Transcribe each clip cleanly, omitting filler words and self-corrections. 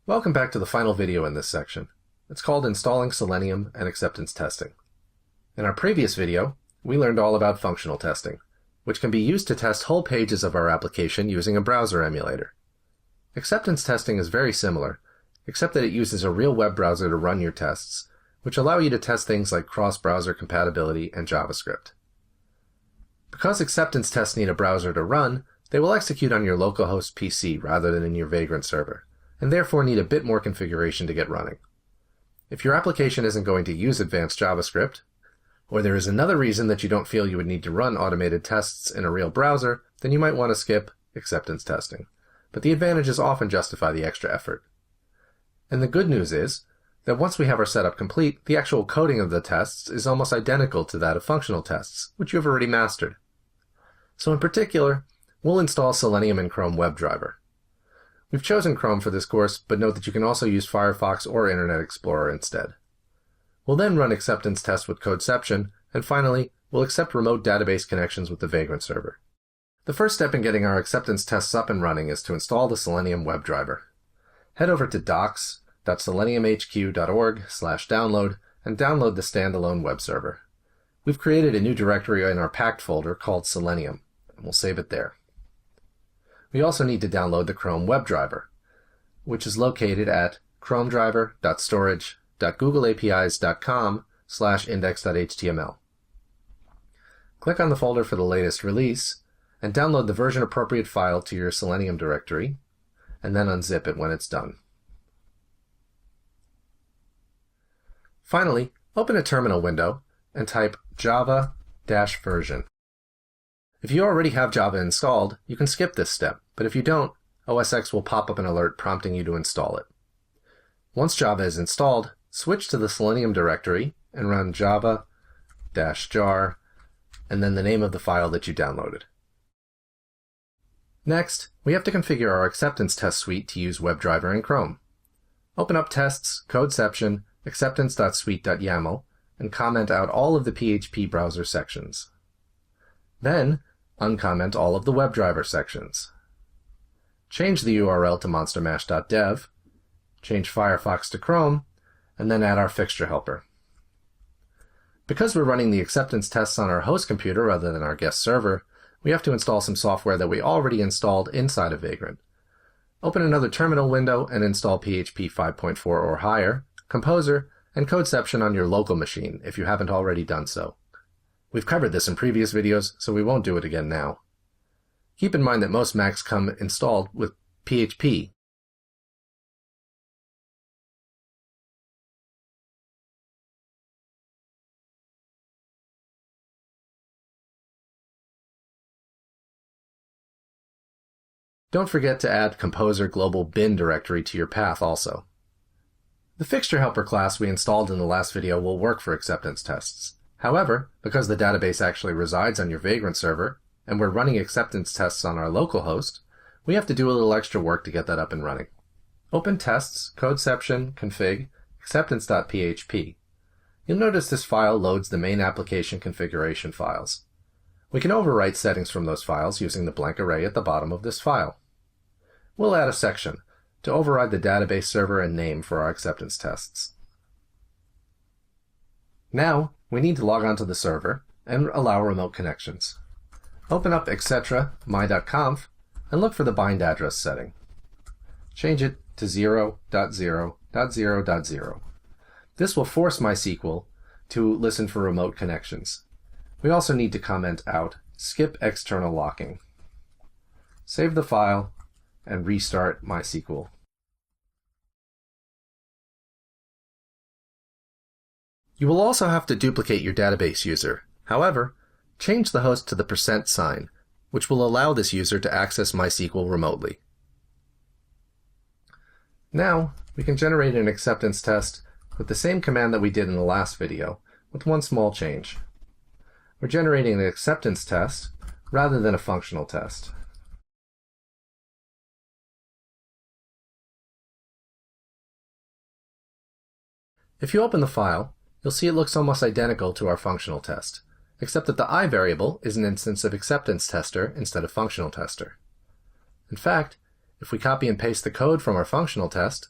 Welcome back to the final video in this section. It's called Installing Selenium and Acceptance Testing. In our previous video, we learned all about functional testing, which can be used to test whole pages of our application using a browser emulator. Acceptance testing is very similar, except that it uses a real web browser to run your tests, which allow you to test things like cross-browser compatibility and JavaScript. Because acceptance tests need a browser to run, they will execute on your localhost PC rather than in your Vagrant server, and therefore need a bit more configuration to get running. If your application isn't going to use advanced JavaScript, or there is another reason that you don't feel you would need to run automated tests in a real browser, then you might want to skip acceptance testing. But the advantages often justify the extra effort. And the good news is that once we have our setup complete, the actual coding of the tests is almost identical to that of functional tests, which you have already mastered. So in particular, we'll install Selenium in Chrome WebDriver. We've chosen Chrome for this course, but note that you can also use Firefox or Internet Explorer instead. We'll then run acceptance tests with Codeception, and finally, we'll accept remote database connections with the Vagrant server. The first step in getting our acceptance tests up and running is to install the Selenium WebDriver. Head over to docs.seleniumhq.org/download and download the standalone web server. We've created a new directory in our packed folder called Selenium, and we'll save it there. We also need to download the Chrome WebDriver, which is located at chromedriver.storage.googleapis.com/index.html. Click on the folder for the latest release, and download the version-appropriate file to your Selenium directory, and then unzip it when it's done. Finally, open a terminal window and type java-version. If you already have Java installed, you can skip this step, but if you don't, OS X will pop up an alert prompting you to install it. Once Java is installed, switch to the Selenium directory and run java-jar and then the name of the file that you downloaded. Next, we have to configure our acceptance test suite to use WebDriver in Chrome. Open up tests, Codeception, acceptance.suite.yaml, and comment out all of the PHP browser sections. Then, uncomment all of the WebDriver sections. Change the URL to monstermash.dev, change Firefox to Chrome, and then add our fixture helper. Because we're running the acceptance tests on our host computer rather than our guest server, we have to install some software that we already installed inside of Vagrant. Open another terminal window and install PHP 5.4 or higher, Composer, and Codeception on your local machine if you haven't already done so. We've covered this in previous videos, so we won't do it again now. Keep in mind that most Macs come installed with PHP. Don't forget to add Composer Global Bin directory to your path also. The fixture helper class we installed in the last video will work for acceptance tests. However, because the database actually resides on your Vagrant server, and we're running acceptance tests on our local host, we have to do a little extra work to get that up and running. Open tests, Codeception, config, acceptance.php. You'll notice this file loads the main application configuration files. We can overwrite settings from those files using the blank array at the bottom of this file. We'll add a section to override the database server and name for our acceptance tests. Now, we need to log on to the server and allow remote connections. Open up etc.my.conf and look for the bind address setting. Change it to 0.0.0.0.0. This will force MySQL to listen for remote connections. We also need to comment out skip external locking. Save the file and restart MySQL. You will also have to duplicate your database user. However, change the host to the %sign, which will allow this user to access MySQL remotely. Now, we can generate an acceptance test with the same command that we did in the last video, with one small change. We're generating an acceptance test rather than a functional test. If you open the file, you'll see it looks almost identical to our functional test, except that the I variable is an instance of acceptance tester instead of functional tester. In fact, if we copy and paste the code from our functional test,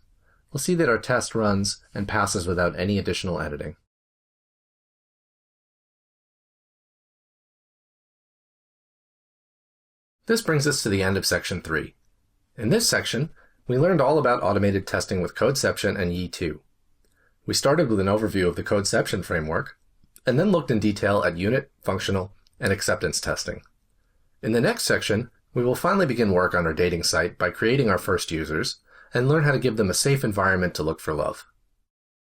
we'll see that our test runs and passes without any additional editing. This brings us to the end of Section 3. In this section, we learned all about automated testing with Codeception and Yii 2. We started with an overview of the Codeception framework, and then looked in detail at unit, functional, and acceptance testing. In the next section, we will finally begin work on our dating site by creating our first users, and learn how to give them a safe environment to look for love.